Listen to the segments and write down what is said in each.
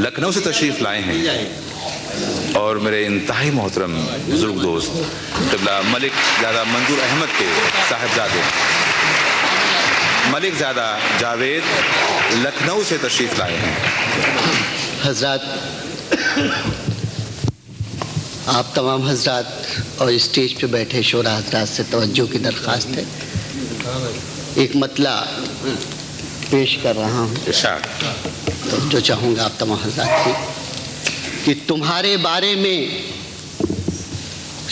لکھنؤ سے تشریف لائے ہیں اور میرے انتہائی محترم بزرگ دوست قبلہ ملک زادہ منظور احمد کے صاحبزادے ملک زادہ جاوید لکھنؤ سے تشریف لائے ہیں۔ حضرات، آپ تمام حضرات اور اسٹیج پہ بیٹھے شعراء حضرات سے توجہ کی درخواست ہے۔ ایک مطلع پیش کر رہا ہوں، جو چاہوں گا آپ تمام حضرات کی، کہ تمہارے بارے میں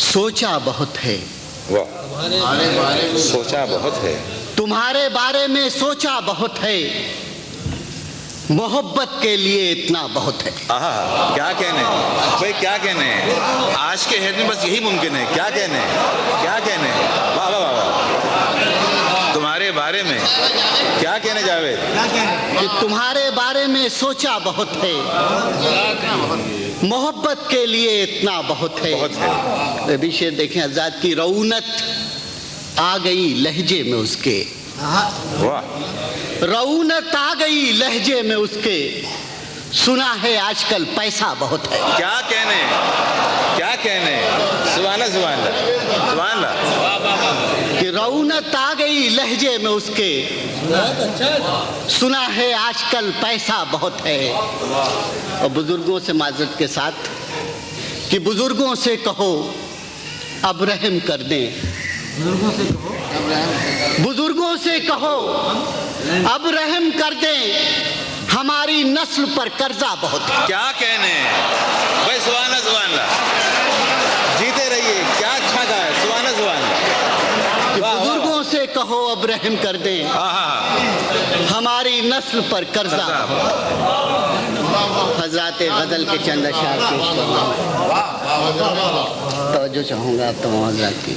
سوچا بہت ہے، سوچا بہت ہے، تمہارے بارے میں سوچا بہت ہے، محبت کے لیے اتنا بہت ہے۔ کیا کہنے بھائی، کیا کہنے، آج کے حید میں بس یہی ممکن ہے۔ کیا کہنے، کیا کہنے، واہ واہ واہ، تمہارے بارے میں کیا کہنے جاوید؟ کہ تمہارے بارے میں سوچا بہت ہے، محبت کے لیے اتنا بہت ہے۔ ابھی شعر دیکھیں، حضرات کی رونت آ گئی لہجے میں اس کے، رونت آ گئی لہجے میں اس کے، سنا ہے آج کل پیسہ بہت ہے۔ کیا کہنے، کیا کہنے، سبحان اللہ سبحان اللہ سبحان اللہ، کہ رونت آ گئی لہجے میں اس کے، سنا ہے آج کل پیسہ بہت ہے۔ اور بزرگوں سے معذرت کے ساتھ کہ بزرگوں سے کہو اب رحم کر دیں، بزرگوں سے کہو اب رحم کر دیں، ہماری نسل پر قرضہ بہت ہے۔ کیا کہنے بھائی، سبحان اللہ سبحان اللہ، جیتے رہیے، کیا اچھا کہا ہے، سبحان اللہ سبحان اللہ۔ بزرگوں سے کہو اب رحم کر دیں، ہماری نسل پر قرضہ بہت ہے۔ حضرات غزل کے چند اشعار پیش کر رہا ہوں، توجہ چاہوں گا آپ تمام حضرات کی۔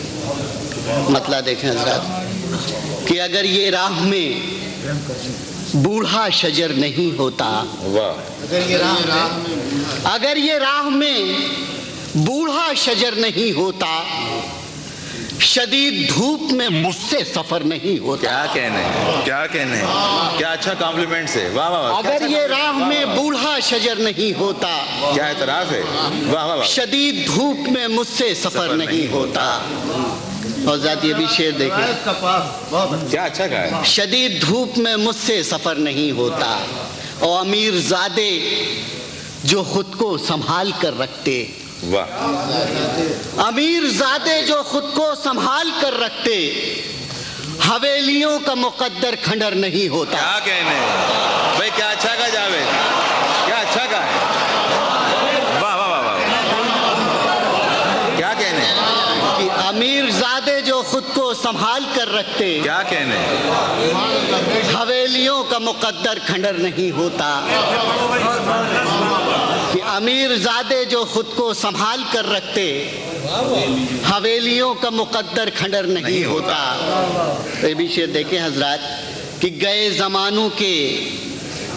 مطلع دیکھیں حضرات، کہ اگر یہ راہ میں بوڑھا شجر نہیں ہوتا، اگر یہ راہ میں بوڑھا شجر نہیں ہوتا، شدید دھوپ میں مجھ سے سفر نہیں ہوتا۔ کیا کہنے، کیا کہنے، کیا اچھا کمپلیمنٹس ہے، واہ واہ واہ۔ اگر یہ راہ میں بوڑھا شجر نہیں ہوتا، کیا اعتراف ہے، واہ واہ واہ۔ شدید دھوپ میں مجھ سے سفر نہیں ہوتا۔ اور ذات یہ بھی شعر دیکھیں، کیا اچھا کہا ہے، شدید دھوپ میں مجھ سے سفر نہیں ہوتا، اور امیر زادے جو خود کو سنبھال کر رکھتے، واہ، امیر زادے جو خود کو سنبھال کر رکھتے، حویلیوں کا مقدر کھنڈر نہیں ہوتا۔ کیا کہنے بھائی، کیا اچھا کہا جاوید، کیا اچھا کہا ہے، واہ واہ واہ واہ، کیا کہنے، کہ امیر زادے جو خود کو سنبھال کر رکھتے، کیا کہنے، حویلیوں کا مقدر کھنڈر نہیں ہوتا، کہ امیر زادے جو خود کو سنبھال کر رکھتے، حویلیوں کا مقدر کھنڈر نہیں ہوتا۔ یہ بھی شعر دیکھیں حضرات، کہ گئے زمانوں کے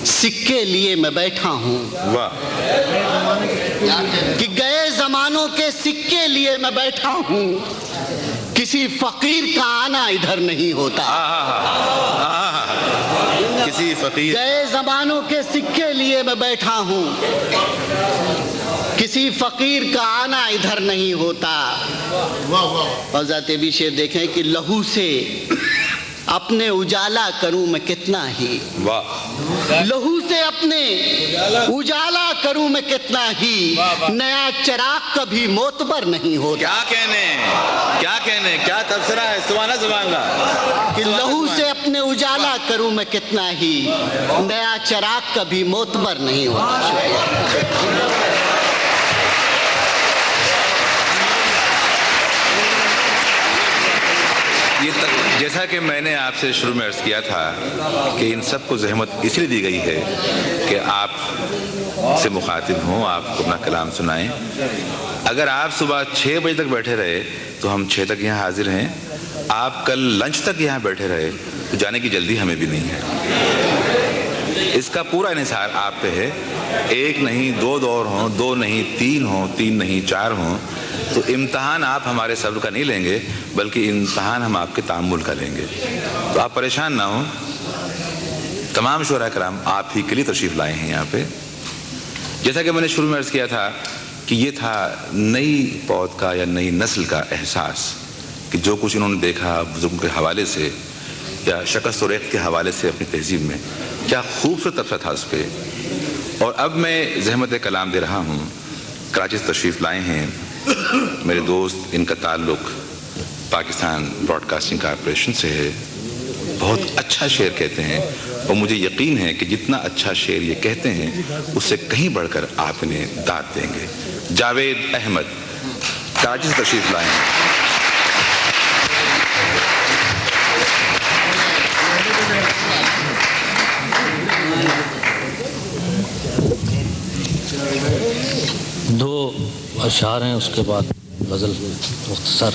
سکے لیے میں بیٹھا ہوں، کہ گئے زمانوں کے سکے لیے میں بیٹھا ہوں، کسی فقیر کا آنا ادھر نہیں ہوتا۔ کسی فقیر، گئے زمانوں کے سکے لیے میں بیٹھا ہوں، کسی فقیر کا آنا ادھر نہیں ہوتا۔ اور ذات بھی شعر دیکھیں، کہ لہو سے اپنے اجالا کروں میں کتنا ہی، لہو سے اپنے اجالا کروں میں کتنا ہی، نیا چراغ کبھی معتبر نہیں ہوتا۔ کیا کہنے، کیا کہنے، کیا تبصرہ ہے، سبحان اللہ سبحان اللہ، کہ لہو سے اپنے اجالا کروں میں کتنا ہی، نیا چراغ کبھی معتبر نہیں ہوتا۔ شکریہ۔ جیسا کہ میں نے آپ سے شروع میں عرض کیا تھا کہ ان سب کو زحمت اس لیے دی گئی ہے کہ آپ سے مخاطب ہوں، آپ کو اپنا کلام سنائیں۔ اگر آپ صبح 6 بجے تک بیٹھے رہے تو ہم 6 تک یہاں حاضر ہیں، آپ کل لنچ تک یہاں بیٹھے رہے تو جانے کی جلدی ہمیں بھی نہیں ہے۔ اس کا پورا انحصار آپ پہ ہے، 1 نہیں 2 دور ہوں، 2 نہیں 3 ہوں، 3 نہیں 4 ہوں، تو امتحان آپ ہمارے صبر کا نہیں لیں گے، بلکہ امتحان ہم آپ کے تحمل کا لیں گے۔ تو آپ پریشان نہ ہوں، تمام شعراء کرام آپ ہی کے لیے تشریف لائے ہیں یہاں پہ۔ جیسا کہ میں نے شروع میں عرض کیا تھا کہ یہ تھا نئی پود کا یا نئی نسل کا احساس کہ جو کچھ انہوں نے دیکھا بزرگوں کے حوالے سے یا شکست و ریخت کے حوالے سے اپنی تہذیب میں، کیا خوبصورت تبصرہ تھا اس پہ. اور اب میں زحمت کلام دے رہا ہوں. کراچی سے تشریف لائے ہیں میرے دوست، ان کا تعلق پاکستان براڈ کاسٹنگ کارپوریشن سے ہے. بہت اچھا شعر کہتے ہیں اور مجھے یقین ہے کہ جتنا اچھا شعر یہ کہتے ہیں اس سے کہیں بڑھ کر آپ انہیں داد دیں گے. جاوید احمد کراچی سے تشریف لائے ہیں. دو اشعار ہیں، اس کے بعد غزل مختصر.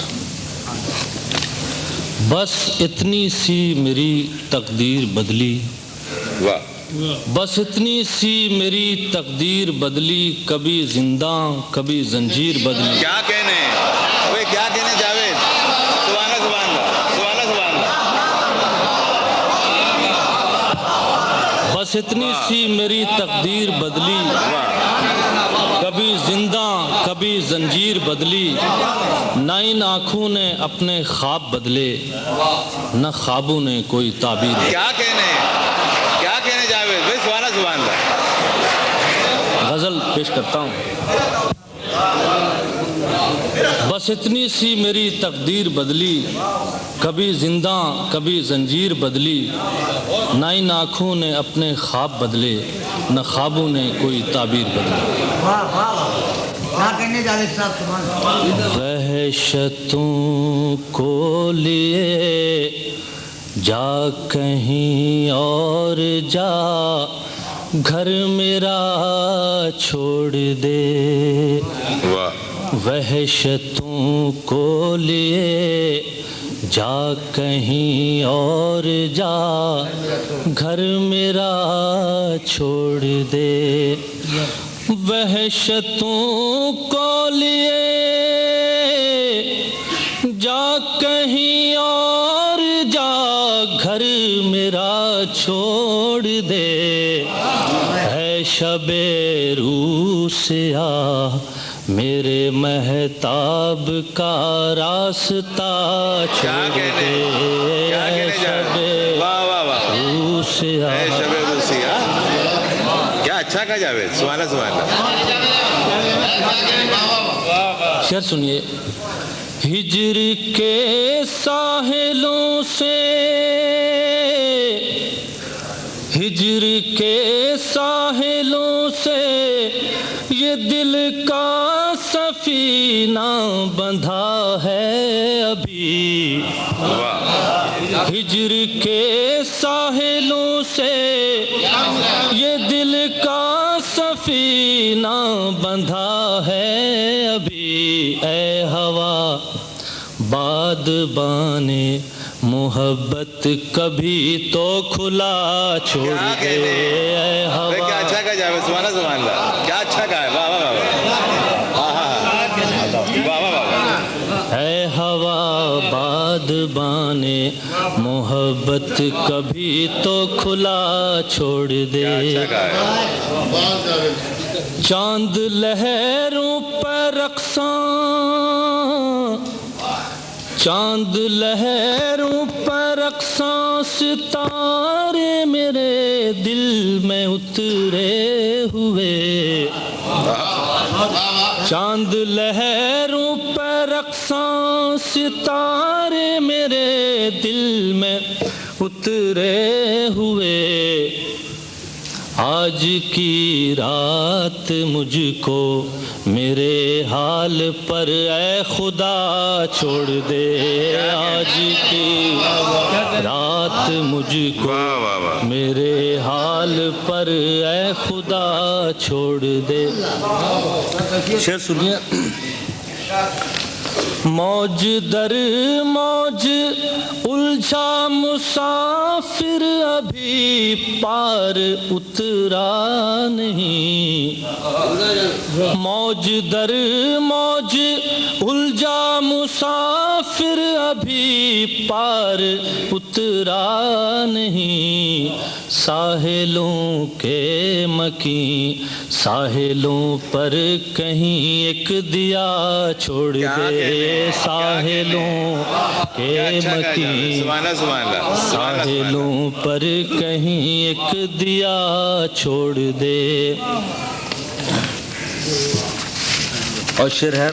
بس اتنی سی میری تقدیر بدلی، بس اتنی سی میری تقدیر بدلی، کبھی زندہ کبھی زنجیر بدلی. کیا کہنے وہ کیا کہنے جاوید، سبحان اللہ سبحان اللہ سبحان اللہ سبحان اللہ. بس اتنی سی میری تقدیر بدلی، کبھی زندہ کبھی زنجیر بدلی. نہ ان آنکھوں نے اپنے خواب بدلے، نہ خوابوں نے کوئی تعبیر. کیا کہنے جاوید بھائی، سبحان اللہ سبحان اللہ. غزل پیش کرتا ہوں. بس اتنی سی میری تقدیر بدلی، کبھی زندہ کبھی زنجیر بدلی. نہ ان آنکھوں نے اپنے خواب بدلے، نہ خوابوں نے کوئی تعبیر بدلی. وحشتوں کو لیے جا کہیں اور جا، گھر میرا چھوڑ دے. وحشتوں کو لیے جا کہیں اور جا، گھر میرا چھوڑ دے. وحشتوں کو لیے جا کہیں اور جا، گھر میرا چھوڑ دے. ہے شب روح سیاہ میرے مہتاب کا راستہ چھوڑ دے. ہے شب روح سیاہ. کیا اچھا کہا جاوید، سبحان اللہ سبحان اللہ. شعر سنیے. ہجر کے ساحلوں سے، ہجر کے ساحلوں سے یہ دل کا سفینہ بندھا ہے ابھی. ہجر کے ساحلوں سے یہ دل کا سفینہ بندھا ہے ابھی. اے ہوا بادبانے محبت کبھی تو کھلا چھوڑ دے. اے ہوا. کیا اچھا کہا جاوید، سبحان اللہ سبحان اللہ. کیا اچھا کہا ہے، واہ واہ واہ. اے ہوا بادبانے محبت کبھی تو کھلا چھوڑ دے. چاند لہروں پر رقصاں، چاند لہروں پر رقصاں، ستارے میرے دل میں اترے ہوئے. چاند لہروں پر رقصاں، ستارے میرے دل میں اترے ہوئے. آج کی رات مجھ کو میرے حال پر اے خدا چھوڑ دے. آج کی رات مجھ کو میرے حال پر اے خدا چھوڑ دے. شعر سنیے. موج در موج الجھا مسافر ابھی پار اترا نہیں، موج در موج الجھا مسافر ابھی پار اترا نہیں، ساحلوں کے مکیں ساحلوں پر کہیں ایک دیا چھوڑ دے، ساحلوں کے مکیں ساحلوں پر کہیں ایک دیا چھوڑ دے۔ اور شعر ہے،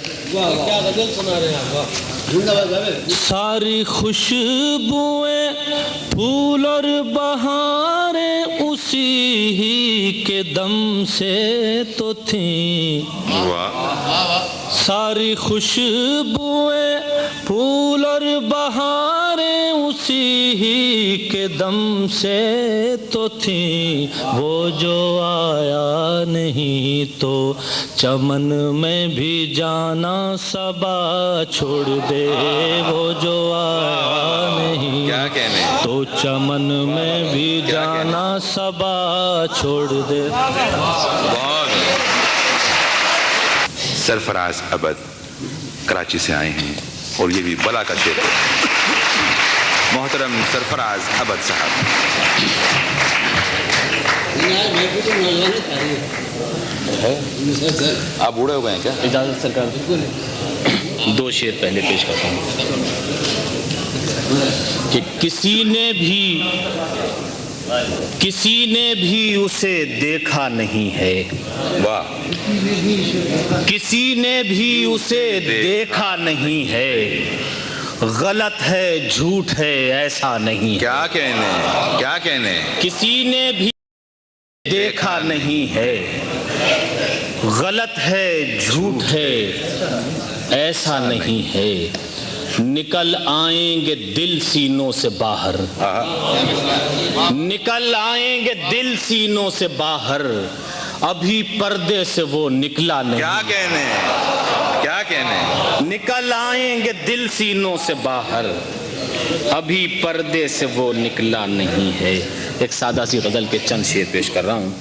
ساری خوشبوئیں پھول اور بہاریں اسی ہی کے دم سے تو تھیں، ساری خوشبوئیں پھول اور بہاریں اسی ہی کے دم سے تو تھیں، وہ جو آیا نہیں تو چمن میں بھی جانا صبا چھوڑ دے، وہ جو آیا نہیں تو چمن میں بھی جانا صبا چھوڑ دے۔ سرفراز ابد کراچی سے آئے ہیں اور یہ بھی بلا کا شعر ہے۔ محترم سرفراز ابد صاحب۔ آپ بوڑھے ہو گئے ہیں کیا؟ اجازت سرکار، دو شعر پہلے پیش کرتا ہوں کہ کسی نے بھی اسے دیکھا نہیں ہے، واہ، کسی نے بھی اسے دیکھا نہیں ہے، غلط ہے جھوٹ ہے ایسا نہیں ہے، کیا کہنے کسی نے بھی دیکھا نہیں ہے، غلط ہے جھوٹ ہے ایسا نہیں ہے، نکل آئیں گے دل سینوں سے باہر، نکل آئیں گے دل سینوں سے باہر، ابھی پردے سے وہ نکلا نہیں، کیا کہنے نکل آئیں گے دل سینوں سے باہر، ابھی پردے سے وہ نکلا نہیں ہے۔ ایک سادہ سی غزل کے چند شعر پیش کر رہا ہوں۔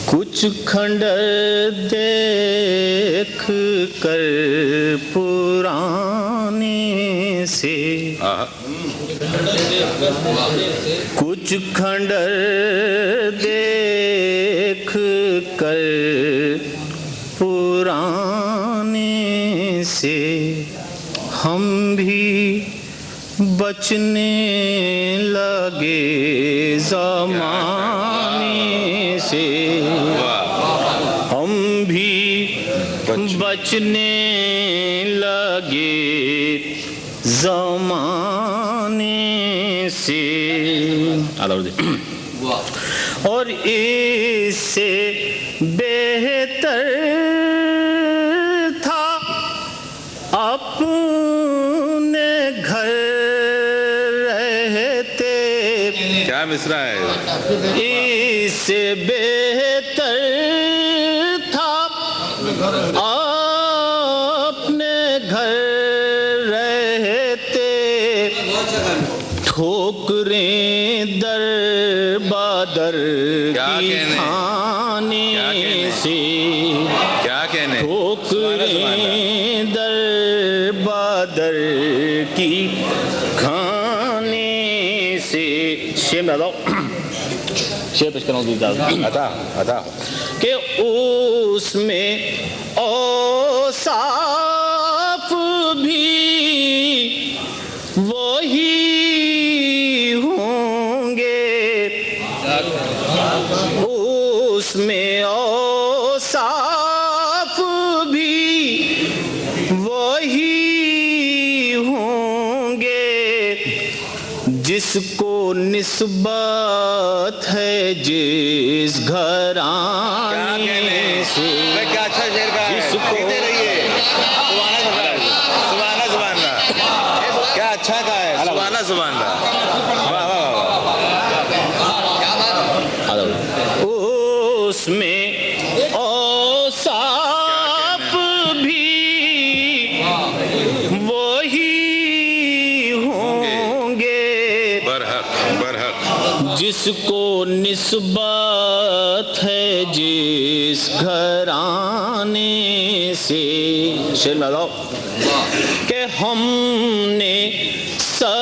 کچھ کھنڈر دیکھ کر پرانے سے، کچھ کھنڈر دیکھ کر پرانے سے، ہم بھی بچنے لگے زمانے سے، ہم بھی بچنے لگے زمانے سے، اور اس سے بہتر تھا اپنے گھر رہتے، کیا مصرع ہے؟ اس سے بہتر تھا اپنے گھر رہتے، ٹھوکریں در بادر کی کھانے سے، ٹھوکریں در بادر کی کھانے سے۔ شعر میں آتا ہوں، شعر پیش کرنا عطا کہ اس میں اوصاف بھی وہی ہوں گے، اس میں اوصاف بھی وہی ہوں گے، جس کو نسبت ہے جس گھرانے سے، کیا اچھا شعر کا ہے، جس کو کیا اچھا کا ہے، سبحان اللہ، اس میں اوصاف بھی جس کو نسبت ہے جس گھرانے سے، شعر میں آؤ، کہ ہم نے سچائیوں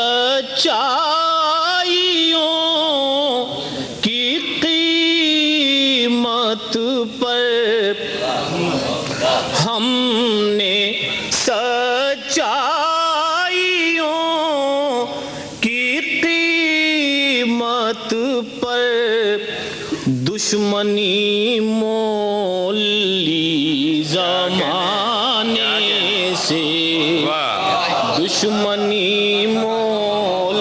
کی قیمت پر، ہم نے سچائیوں کی قیمت پر دشمنی مول لی زمانے سے، دشمنی مول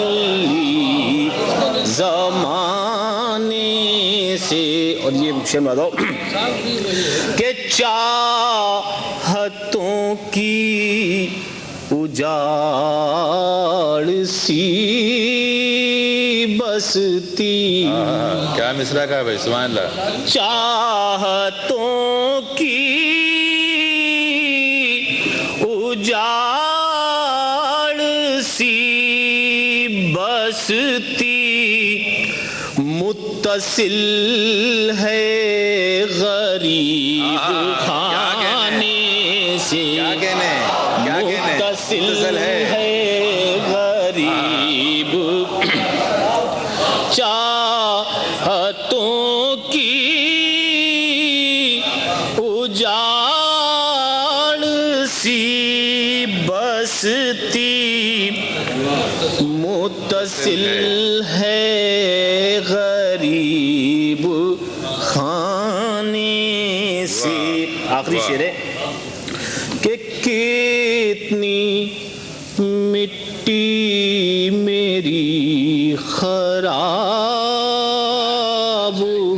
لی زمانے سے۔ اور یہ شعر میں دو کہ چاہتوں کی اجاڑ سی بستی، کیا مصرع کا بھائی، سبحان اللہ، چاہتوں کی اجاڑ سی بستی، متصل ہے غریب خانے سے، متصل ہے غریب چاہتوں کی اجاڑ سی بستی، متصل ہے غریب خانے سے۔ آخری شعر ہے کہ کتنی مٹی میری خراب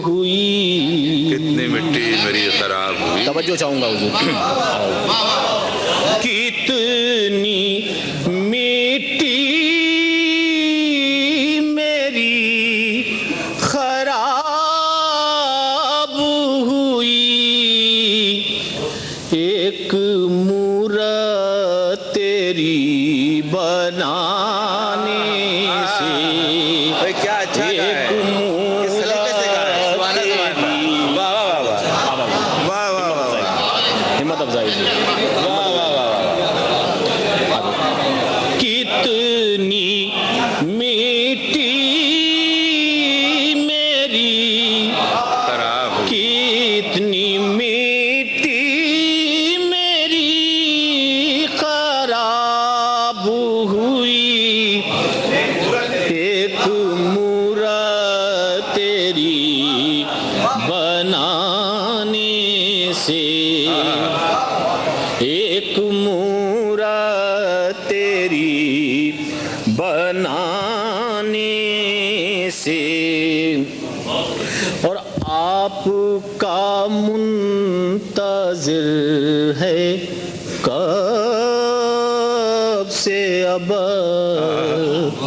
ہوئی، کتنی مٹی میری خراب ہوئی، توجہ چاہوں گا حضور، کتنی مٹی میری خراب ہوئی، ایک مورت تیری بنانے سے، کیا اچھا ایک ہمت افزائی، کتنی میٹھی میری خراب، کتنی میٹھی میری خراب ہوئی، ایک مورت تیری بنانے سے، ایک مورت تیری بنانے سے، اور آپ کا منتظر ہے کب سے ابد،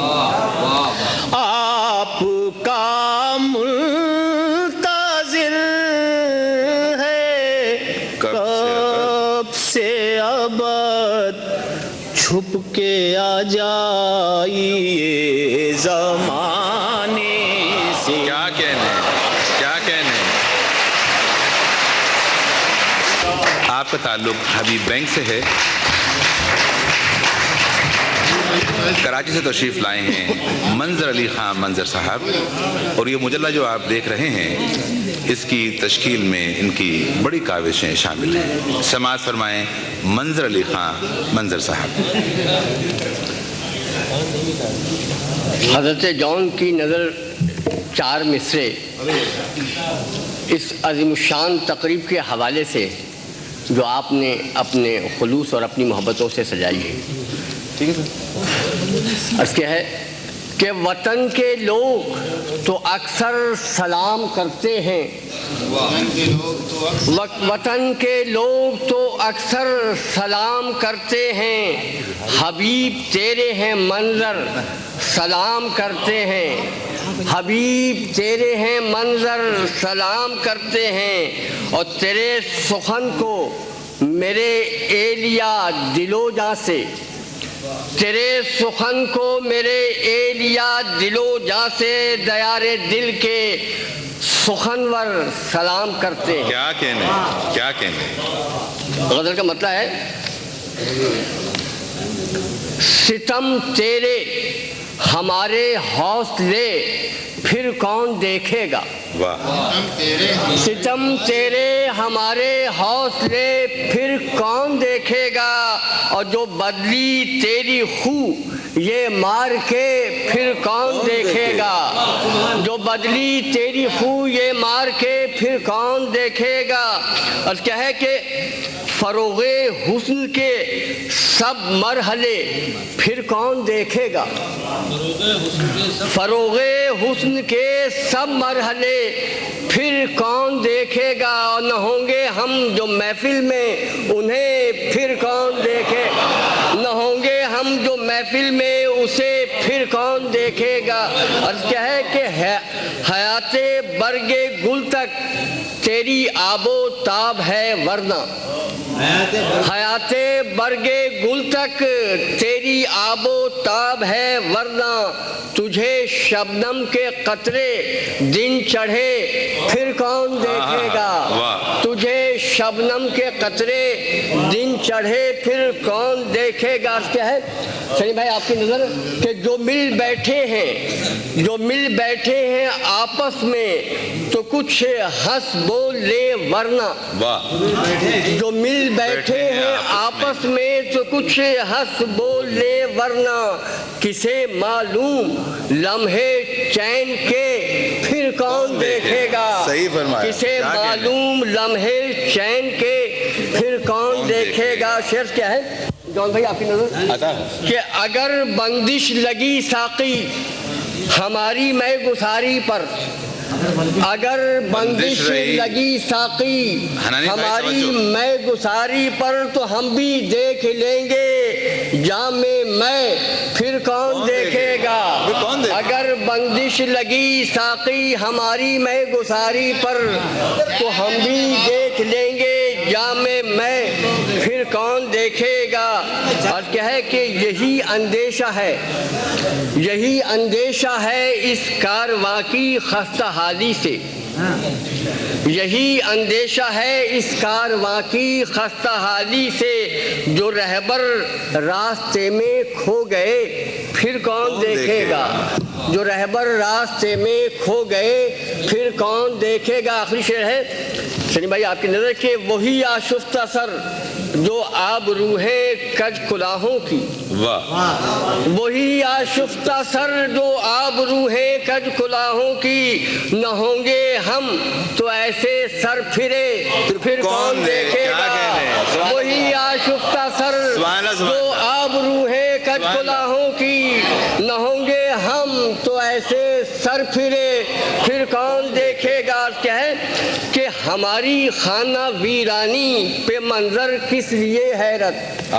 آپ کا منتظر ہے کب سے ابد، چھپ کے آ جائیے زمانے سے۔ کیا کہنے، کیا کہنے۔ آپ کا تعلق حبیب بینک سے ہے، کراچی سے تشریف لائے ہیں منظر علی خان منظر صاحب، اور یہ مجلہ جو آپ دیکھ رہے ہیں اس کی تشکیل میں ان کی بڑی کاوشیں شامل ہیں۔ سماعت فرمائیں منظر علی خان منظر صاحب۔ حضرت جون کی نظر چار مصرے اس عظیم الشان تقریب کے حوالے سے جو آپ نے اپنے خلوص اور اپنی محبتوں سے سجائی ہے، عرض کیا ہے کہ وطن کے لوگ تو اکثر سلام کرتے ہیں، وطن کے لوگ تو اکثر سلام کرتے ہیں، حبیب تیرے ہیں منظر سلام کرتے ہیں، حبیب تیرے ہیں منظر سلام کرتے ہیں، اور تیرے سخن کو میرے ایلیا دل و جاں سے تیرے سخن کو میرے اے لیا دل و جاں سے دیار دل کے سخنور سلام کرتے ہیں. کیا کہنے غزل کا مطلب ہے ستم تیرے ہمارے حوصلے پھر کون دیکھے گا. واہ. ستم تیرے ہمارے حوصلے پھر کون دیکھے گا. اور جو بدلی تیری خو یہ مار کے پھر کون دیکھے گا. جو بدلی تیری خو یہ مار کے پھر کون دیکھے گا. اور کیا ہے کہ فروغ حسن کے سب مرحلے پھر کون دیکھے گا. فروغ حسن کے سب مرحلے پھر کون دیکھے گا. اور نہ ہوں گے ہم جو محفل میں انہیں پھر کون دیکھے. نہ ہوں گے ہم جو محفل میں اسے پھر کون دیکھے گا. اور کیا ہے کہ حیات برگ گل تک تیری آب و تاب ہے ورنہ. حیات برگ گل تک تیری آب و تاب ہے ورنہ. تجھے شبنم کے قطرے دن چڑھے پھر کون دیکھے گا. تجھے شبنم کے قطرے دن چڑھے پھر کون دیکھے گا. کیا ہے سنی بھائی آپ کی نظر کہ جو مل بیٹھے ہیں آپس میں تو کچھ ہنس بول لے ورنہ. جو مل بیٹھے ہیں آپس میں تو کچھ ہنس بول لے ورنہ. کسے معلوم لمحے چین کے پھر کون دیکھے گا. کسے معلوم لمحے چین کے پھر کون دیکھے گا. شعر کیا ہے جون بھائی آپ کی نظر کہ اگر بندش لگی ساقی ہماری میں گساری پر. اگر بندش لگی ساقی ہماری میں گساری پر تو ہم بھی دیکھ لیں گے جام میں پھر کون دیکھے گا. اگر بندش لگی ساقی ہماری میں گساری پر تو ہم بھی دیکھ لیں گے جام میں پھر کون دیکھے گا. اور کیا ہے کہ یہی اندیشہ ہے اس کارواں کی خستہ حالی سے. یہی اندیشہ ہے اس کارواں کی خستہ حالی سے. جو رہبر راستے میں کھو گئے پھر کون دیکھے گا. جو رہبر راستے میں کھو گئے پھر کون دیکھے گا. آخری شعر ہے سنی بھائی آپ کی نظر کہ وہی آشفتہ سر جو آب روحیں کج کلاہوں کی. وہی آشفتہ سر جو آب روحیں کج کلاہوں کی. نہ ہوں گے ہم تو ایسے سر پھرے پھر کون دیکھے گا. وہی آشفتہ سر جو آب روحیں کج کلاہوں کی. نہ ہوں گے ہم تو ایسے سر پھرے پھر کون دیکھے گا. کیا ہے کہ ہماری خانہ ویرانی پہ منظر کس لیے حیرت.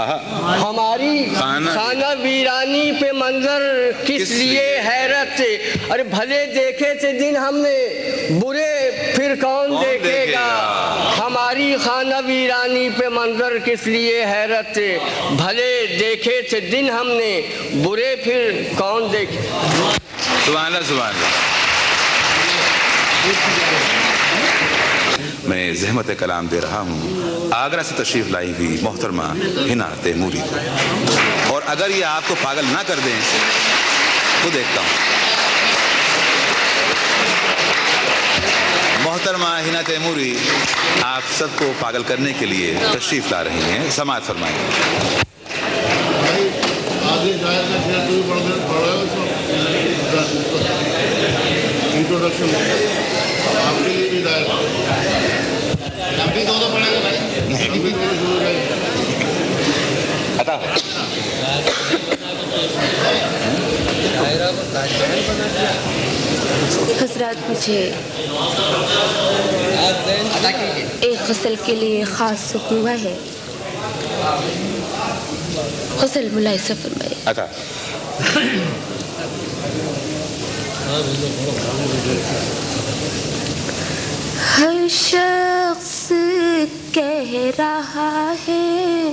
ہماری خانہ ویرانی پہ منظر کس لیے حیرت. ارے بھلے دیکھے تھے دن ہم نے برے پھر کون دیکھے گا. ہماری خانہ ویرانی پہ منظر کس لیے حیرت. بھلے دیکھے تھے دن ہم نے برے پھر کون دیکھے. سبحان اللہ سبحان اللہ. میں زحمت کلام دے رہا ہوں آگرہ سے تشریف لائی ہوئی محترمہ ہنا تیموری کو. اور اگر یہ آپ کو پاگل نہ کر دیں تو دیکھتا ہوں. محترمہ ہنا تیموری آپ سب کو پاگل کرنے کے لیے تشریف لا رہی ہیں. سماعت فرمائیں. حضرات مجھے ایک غزل کے لیے خاص حکم ہوا ہے. غزل ملاحظہ فرمائے. ہر شخص کہہ رہا ہے